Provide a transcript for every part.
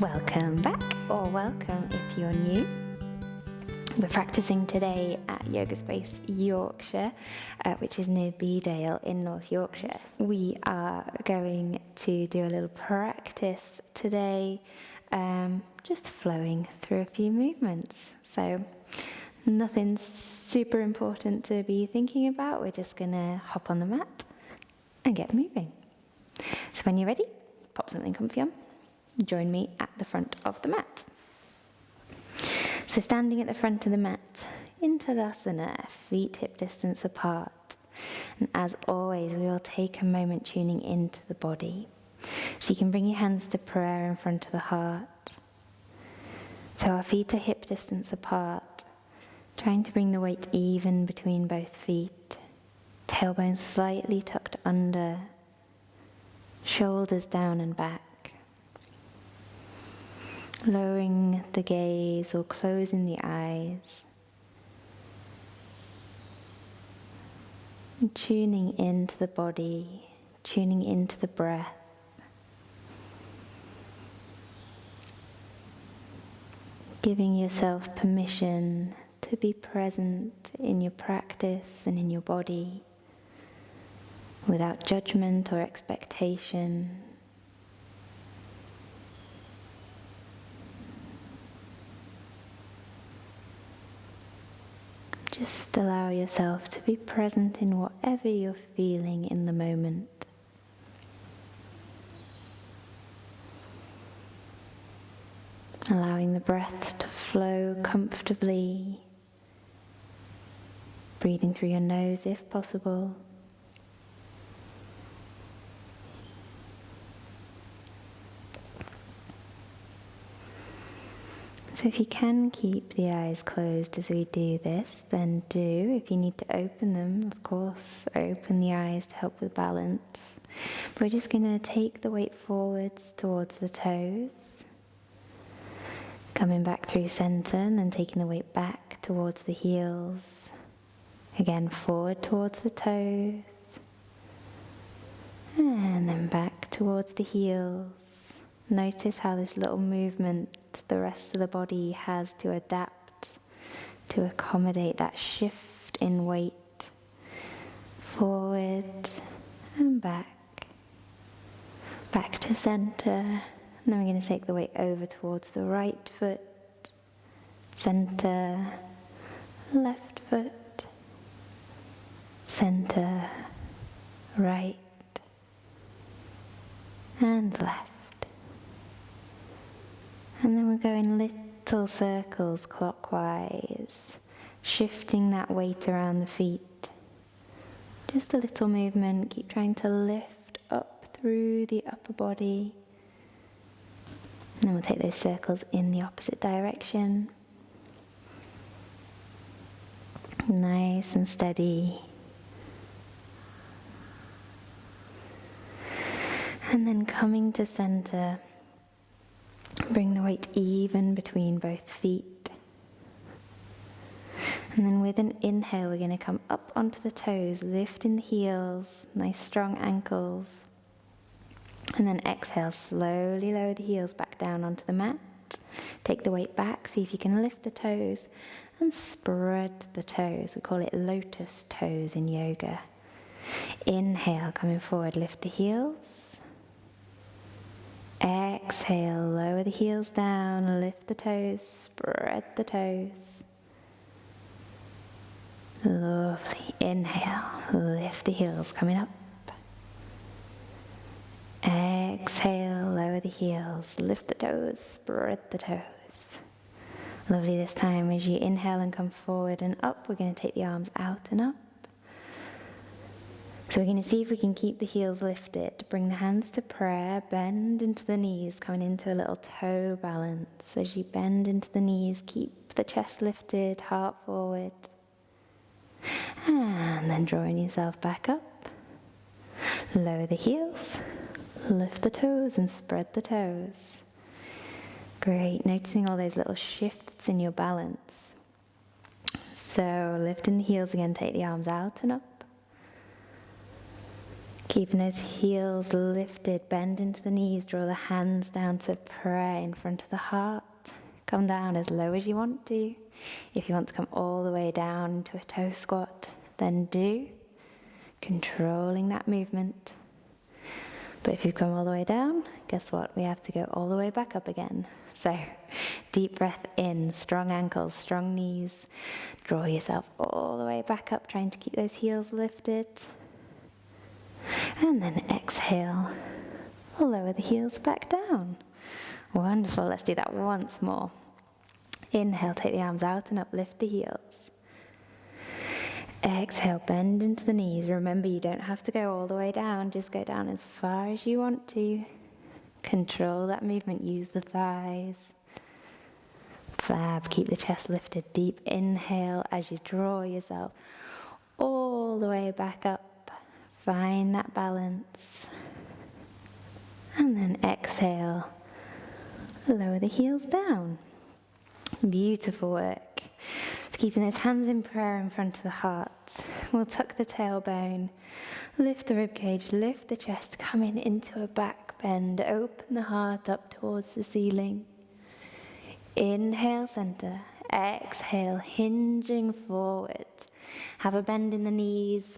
Welcome back, or welcome if you're new. We're practicing today at Yoga Space Yorkshire, which is near Bedale in North Yorkshire. We are going to do a little practice today, just flowing through a few movements. So nothing super important to be thinking about. We're just going to hop on the mat and get moving. So when you're ready, pop something comfy on. Join me at the front of the mat. So standing at the front of the mat, in Tadasana, feet hip distance apart. And as always, we will take a moment tuning into the body. So you can bring your hands to prayer in front of the heart. So our feet are hip distance apart, trying to bring the weight even between both feet. Tailbone slightly tucked under, shoulders down and back. Lowering the gaze or closing the eyes. And tuning into the body, tuning into the breath. Giving yourself permission to be present in your practice and in your body without judgment or expectation. Just allow yourself to be present in whatever you're feeling in the moment. Allowing the breath to flow comfortably, breathing through your nose if possible. So if you can keep the eyes closed as we do this, then do. If you need to open them, of course, open the eyes to help with balance. We're just going to take the weight forwards towards the toes. Coming back through center and then taking the weight back towards the heels. Again, forward towards the toes. And then back towards the heels. Notice how this little movement the rest of the body has to adapt, to accommodate that shift in weight. Forward and back. Back to center. And then we're going to take the weight over towards the right foot. Center. Left foot. Center. Right. And left. And then we'll go in little circles clockwise, shifting that weight around the feet. Just a little movement, keep trying to lift up through the upper body. And then we'll take those circles in the opposite direction. Nice and steady. And then coming to center. Bring the weight even between both feet. And then with an inhale, we're going to come up onto the toes, lifting the heels, nice strong ankles. And then exhale, slowly lower the heels back down onto the mat. Take the weight back, see if you can lift the toes and spread the toes. We call it lotus toes in yoga. Inhale, coming forward, lift the heels. Exhale, lower the heels down, lift the toes, spread the toes. Lovely. Inhale, lift the heels, coming up. Exhale, lower the heels, lift the toes, spread the toes. Lovely. This time as you inhale and come forward and up, we're going to take the arms out and up. So we're going to see if we can keep the heels lifted. Bring the hands to prayer, bend into the knees, coming into a little toe balance. As you bend into the knees, keep the chest lifted, heart forward. And then drawing yourself back up. Lower the heels, lift the toes and spread the toes. Great, noticing all those little shifts in your balance. So lifting the heels again, take the arms out and up. Keeping those heels lifted, bend into the knees, draw the hands down to prayer in front of the heart. Come down as low as you want to. If you want to come all the way down into a toe squat, then do, controlling that movement. But if you come all the way down, guess what? We have to go all the way back up again. So, deep breath in, strong ankles, strong knees. Draw yourself all the way back up, trying to keep those heels lifted. And then exhale, lower the heels back down. Wonderful, let's do that once more. Inhale, take the arms out and up, lift the heels. Exhale, bend into the knees. Remember, you don't have to go all the way down, just go down as far as you want to. Control that movement, use the thighs. Fab, keep the chest lifted. Deep inhale as you draw yourself all the way back up. Find that balance. And then exhale, lower the heels down. Beautiful work. So keeping those hands in prayer in front of the heart. We'll tuck the tailbone, lift the ribcage, lift the chest, coming into a back bend. Open the heart up towards the ceiling. Inhale, center. Exhale, hinging forward. Have a bend in the knees.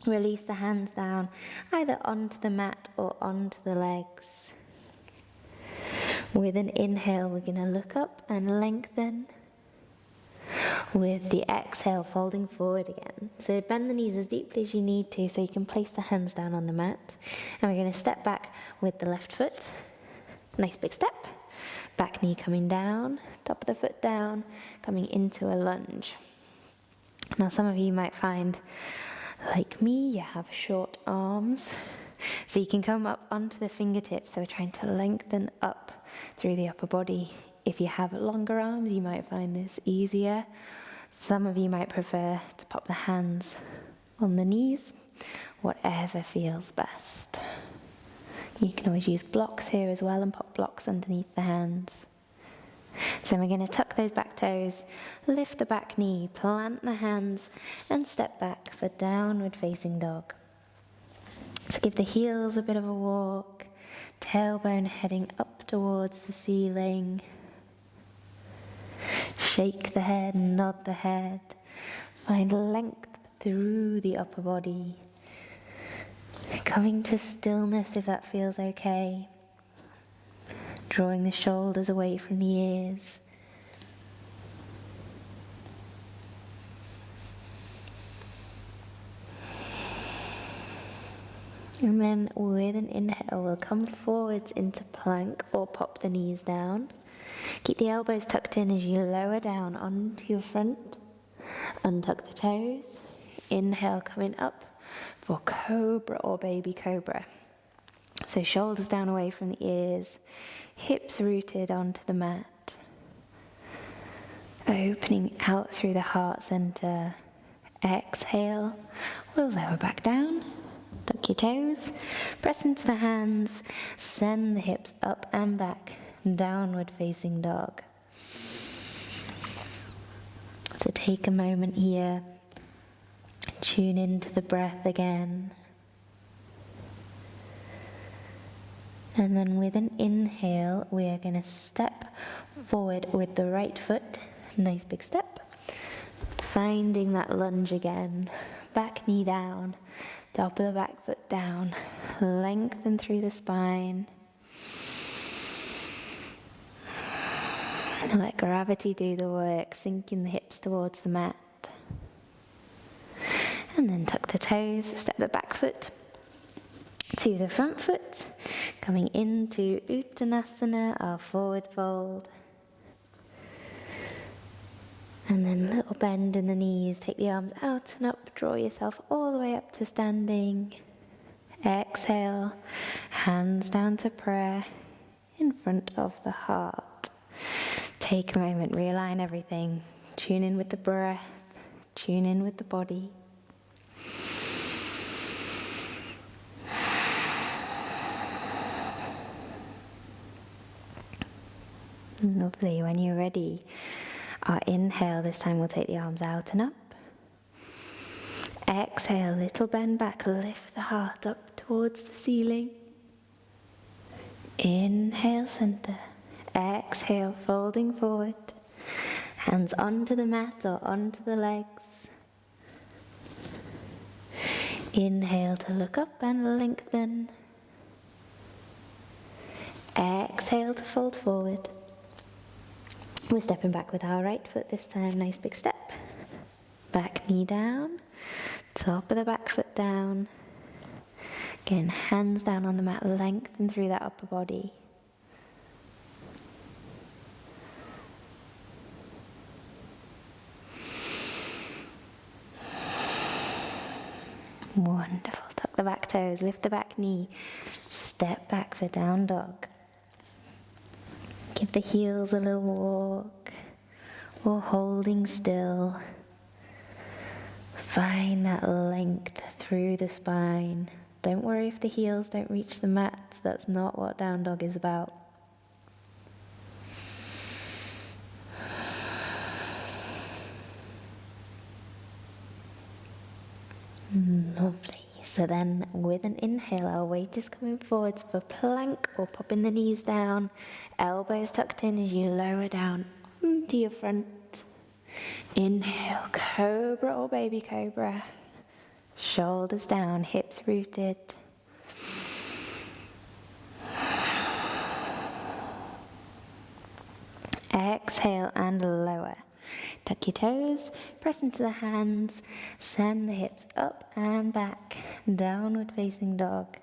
Release the hands down, either onto the mat or onto the legs. With an inhale, we're going to look up and lengthen. With the exhale, folding forward again. So bend the knees as deeply as you need to, so you can place the hands down on the mat. And we're going to step back with the left foot. Nice big step. Back knee coming down, top of the foot down, coming into a lunge. Now some of you might find, like me, you have short arms, so you can come up onto the fingertips. So we're trying to lengthen up through the upper body. If you have longer arms, you might find this easier. Some of you might prefer to pop the hands on the knees, whatever feels best. You can always use blocks here as well and pop blocks underneath the hands. So we're going to tuck those back toes, lift the back knee, plant the hands, and step back for downward facing dog. So give the heels a bit of a walk, tailbone heading up towards the ceiling. Shake the head, nod the head. Find length through the upper body. Coming to stillness if that feels okay. Drawing the shoulders away from the ears. And then with an inhale, we'll come forwards into plank or pop the knees down. Keep the elbows tucked in as you lower down onto your front. Untuck the toes. Inhale, coming up for cobra or baby cobra. So shoulders down away from the ears, hips rooted onto the mat. Opening out through the heart center. Exhale, we'll lower back down. Tuck your toes, press into the hands, send the hips up and back, downward facing dog. So take a moment here, tune into the breath again. And then with an inhale, we are going to step forward with the right foot, nice big step. Finding that lunge again, back knee down. Top of the back foot down, lengthen through the spine. And let gravity do the work, sinking the hips towards the mat. And then tuck the toes, step the back foot to the front foot, coming into Uttanasana, our forward fold. And then a little bend in the knees, take the arms out and up, draw yourself all the way up to standing. Exhale, hands down to prayer in front of the heart. Take a moment, realign everything. Tune in with the breath, tune in with the body. Lovely, when you're ready, our inhale, this time we'll take the arms out and up. Exhale, little bend back, lift the heart up towards the ceiling. Inhale, center. Exhale, folding forward. Hands onto the mat or onto the legs. Inhale to look up and lengthen. Exhale to fold forward. We're stepping back with our right foot this time, nice big step. Back knee down, top of the back foot down. Again, hands down on the mat, lengthen through that upper body. Wonderful. Tuck the back toes, lift the back knee, step back for down dog. Give the heels a little walk, or holding still. Find that length through the spine. Don't worry if the heels don't reach the mat, that's not what down dog is about. Lovely. So then with an inhale, our weight is coming forwards for plank or popping the knees down, elbows tucked in as you lower down onto your front. Inhale, cobra or baby cobra. Shoulders down, hips rooted. Exhale and lower. Tuck your toes, press into the hands, send the hips up and back, downward facing dog.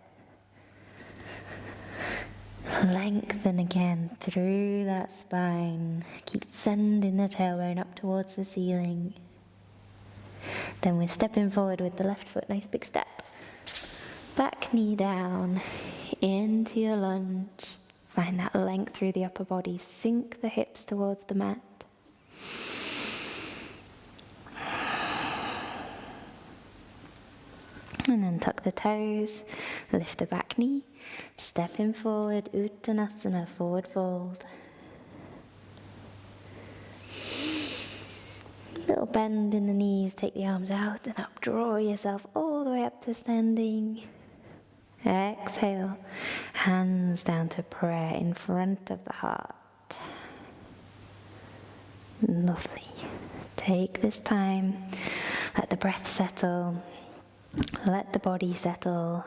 Lengthen again through that spine. Keep sending the tailbone up towards the ceiling. Then we're stepping forward with the left foot, nice big step. Back knee down, into your lunge. Find that length through the upper body. Sink the hips towards the mat. And then tuck the toes, lift the back knee, stepping forward, Uttanasana, forward fold. Little bend in the knees, take the arms out and up, draw yourself all the way up to standing. Exhale, hands down to prayer in front of the heart. Lovely. Take this time, let the breath settle. Let the body settle.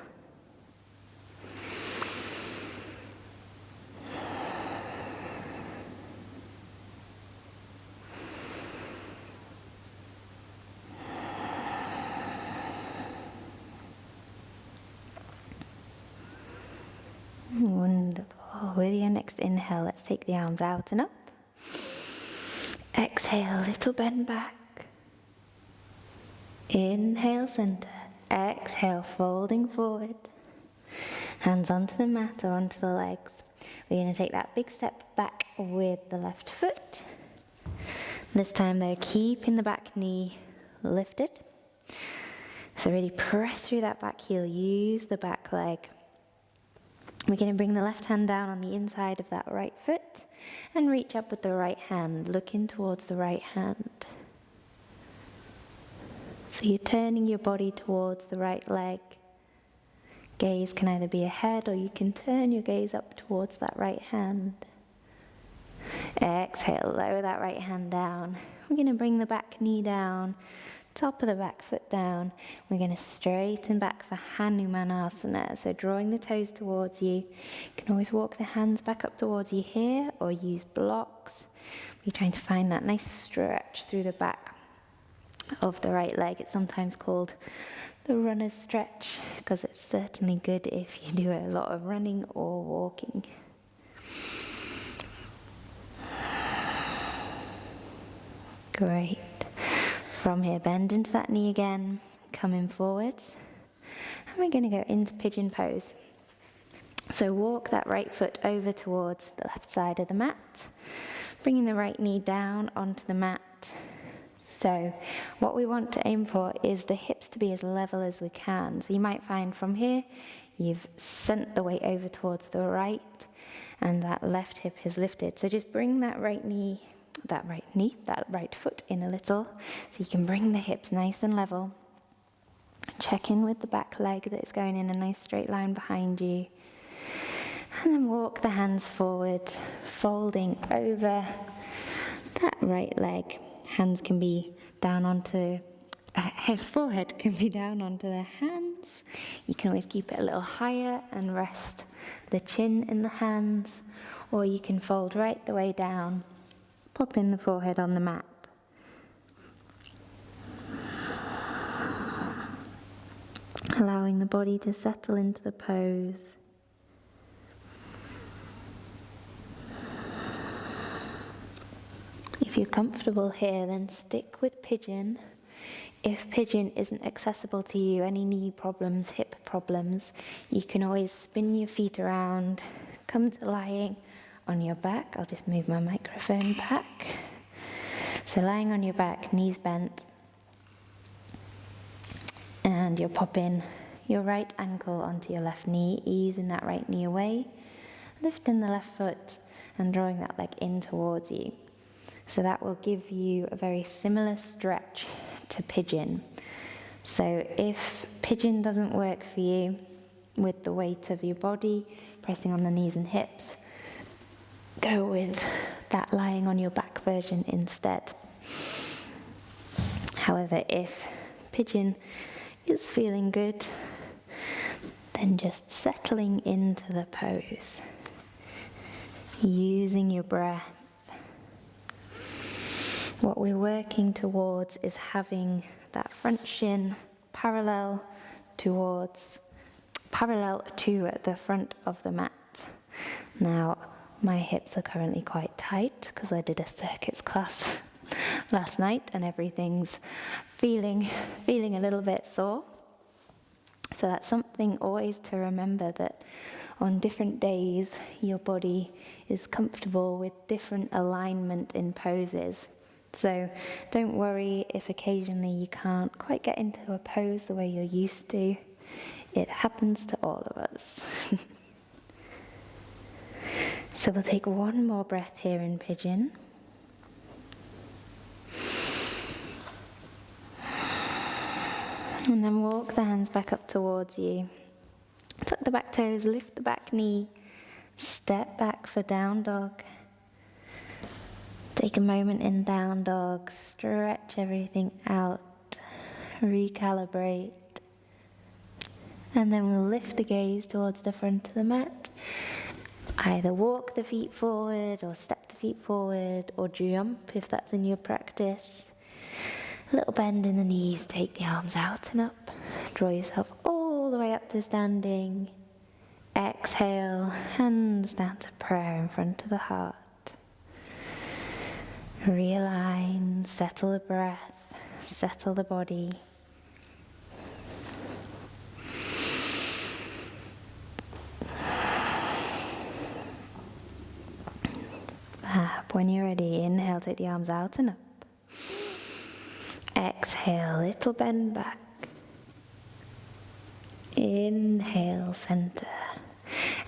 Wonderful. With your next inhale, let's take the arms out and up. Exhale, little bend back. Inhale, center. Exhale, folding forward. Hands onto the mat or onto the legs. We're going to take that big step back with the left foot. This time though, keeping the back knee lifted. So really press through that back heel, use the back leg. We're going to bring the left hand down on the inside of that right foot and reach up with the right hand, looking towards the right hand. So you're turning your body towards the right leg. Gaze can either be ahead or you can turn your gaze up towards that right hand. Exhale, lower that right hand down. We're going to bring the back knee down, top of the back foot down. We're going to straighten back for Hanumanasana. So drawing the toes towards you. You can always walk the hands back up towards you here or use blocks. We're trying to find that nice stretch through the back of the right leg. It's sometimes called the runner's stretch because it's certainly good if you do a lot of running or walking. Great. From here, bend into that knee again, coming forwards. And we're going to go into pigeon pose. So walk that right foot over towards the left side of the mat, bringing the right knee down onto the mat. So what we want to aim for is the hips to be as level as we can. So you might find from here, you've sent the weight over towards the right, and that left hip is lifted. So just bring that right foot in a little, so you can bring the hips nice and level. Check in with the back leg that is going in a nice straight line behind you. And then walk the hands forward, folding over that right leg. Hands can be down onto, forehead can be down onto the hands. You can always keep it a little higher and rest the chin in the hands, or you can fold right the way down, pop in the forehead on the mat. Allowing the body to settle into the pose. If you're comfortable here, then stick with pigeon. If pigeon isn't accessible to you, any knee problems, hip problems, you can always spin your feet around, come to lying on your back. I'll just move my microphone back. So lying on your back, knees bent, and you're popping your right ankle onto your left knee, easing that right knee away, lifting the left foot and drawing that leg in towards you. So that will give you a very similar stretch to pigeon. So if pigeon doesn't work for you with the weight of your body, pressing on the knees and hips, go with that lying on your back version instead. However, if pigeon is feeling good, then just settling into the pose, using your breath. What we're working towards is having that front shin parallel to the front of the mat. Now, my hips are currently quite tight because I did a circuits class last night and everything's feeling a little bit sore. So that's something always to remember, that on different days your body is comfortable with different alignment in poses. So don't worry if occasionally you can't quite get into a pose the way you're used to. It happens to all of us. So we'll take one more breath here in pigeon. And then walk the hands back up towards you. Tuck the back toes, lift the back knee, step back for down dog. Take a moment in down dog, stretch everything out, recalibrate. And then we'll lift the gaze towards the front of the mat. Either walk the feet forward or step the feet forward or jump if that's in your practice. A little bend in the knees, take the arms out and up. Draw yourself all the way up to standing. Exhale, hands down to prayer in front of the heart. Realign, settle the breath, settle the body. When you're ready, inhale, take the arms out and up. Exhale, little bend back. Inhale, center.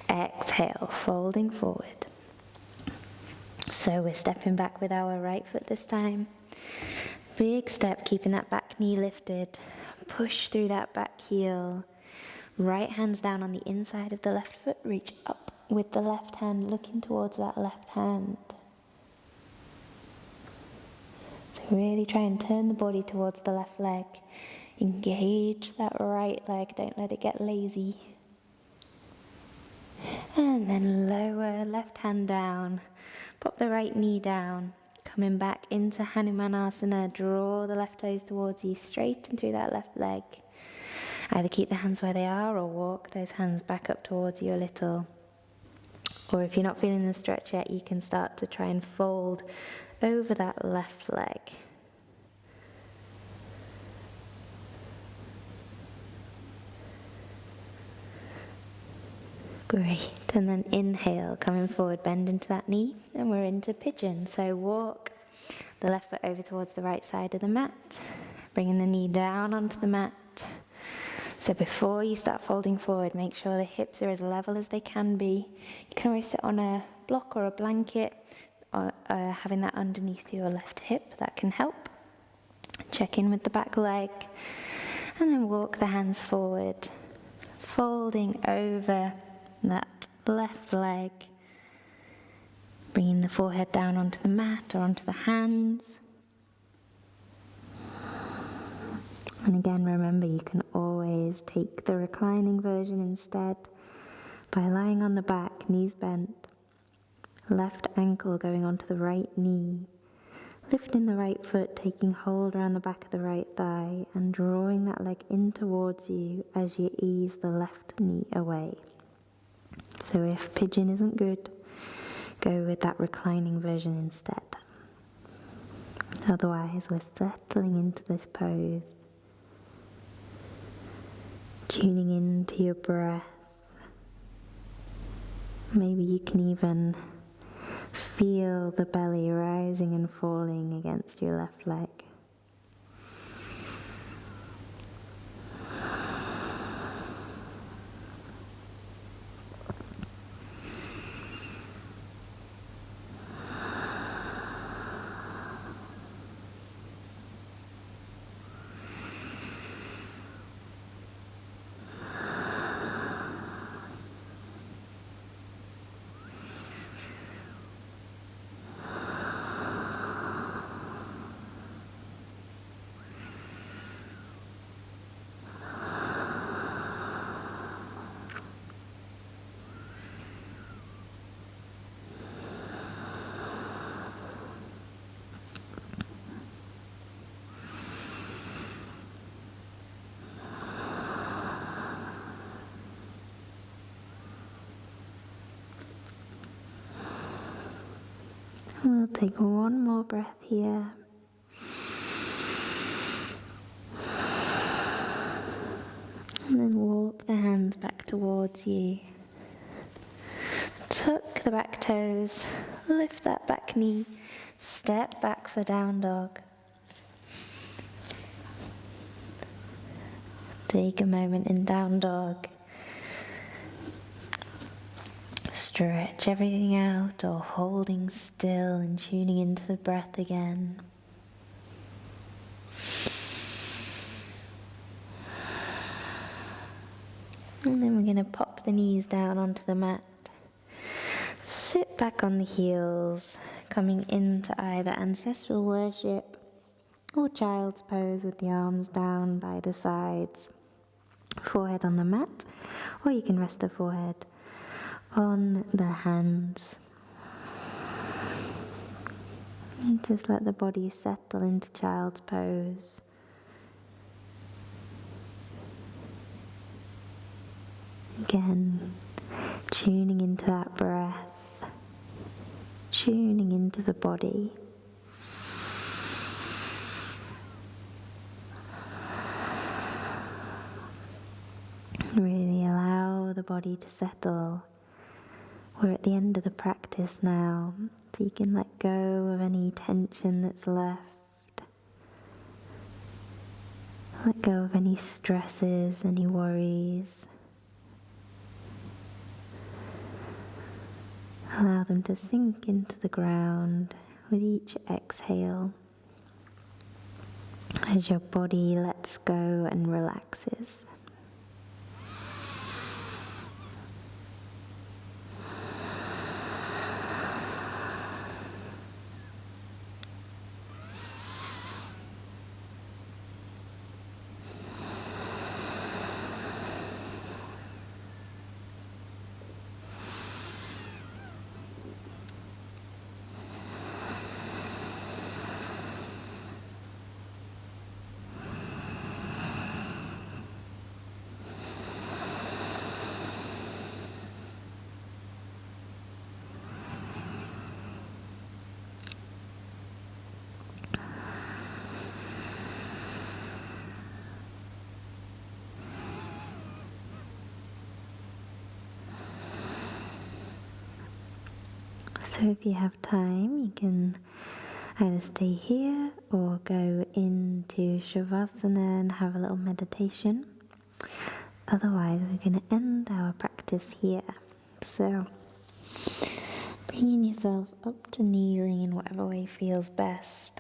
Exhale, folding forward. So we're stepping back with our right foot this time. Big step, keeping that back knee lifted. Push through that back heel. Right hand's down on the inside of the left foot. Reach up with the left hand, looking towards that left hand. So really try and turn the body towards the left leg. Engage that right leg, don't let it get lazy. And then lower left hand down. Pop the right knee down. Coming back into Hanumanasana. Draw the left toes towards you, straighten through that left leg. Either keep the hands where they are or walk those hands back up towards you a little. Or if you're not feeling the stretch yet, you can start to try and fold over that left leg. Great, and then inhale, coming forward, bend into that knee, and we're into pigeon. So walk the left foot over towards the right side of the mat, bringing the knee down onto the mat. So before you start folding forward, make sure the hips are as level as they can be. You can always sit on a block or a blanket, or having that underneath your left hip, that can help. Check in with the back leg. And then walk the hands forward, folding over that left leg, bringing the forehead down onto the mat or onto the hands. And again, remember, you can always take the reclining version instead by lying on the back, knees bent, left ankle going onto the right knee, lifting the right foot, taking hold around the back of the right thigh and drawing that leg in towards you as you ease the left knee away. So if pigeon isn't good, go with that reclining version instead. Otherwise, we're settling into this pose, tuning into your breath. Maybe you can even feel the belly rising and falling against your left leg. We'll take one more breath here. And then walk the hands back towards you. Tuck the back toes, lift that back knee, step back for down dog. Take a moment in down dog. Stretch everything out, or holding still and tuning into the breath again. And then we're going to pop the knees down onto the mat. Sit back on the heels, coming into either ancestral worship or child's pose with the arms down by the sides. Forehead on the mat, or you can rest the forehead on the hands. And just let the body settle into child's pose. Again, tuning into that breath, tuning into the body. Really allow the body to settle. We're at the end of the practice now, so you can let go of any tension that's left. Let go of any stresses, any worries. Allow them to sink into the ground with each exhale as your body lets go and relaxes. So if you have time, you can either stay here or go into Shavasana and have a little meditation. Otherwise, we're going to end our practice here. So, bringing yourself up to kneeling in whatever way feels best.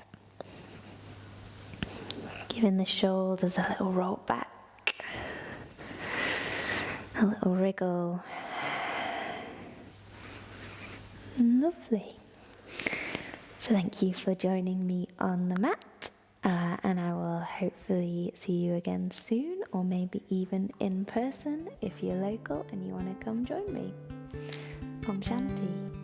Giving the shoulders a little roll back. A little wriggle. Lovely. So thank you for joining me on the mat, and I will hopefully see you again soon, or maybe even in person if you're local and you want to come join me. Om Shanti.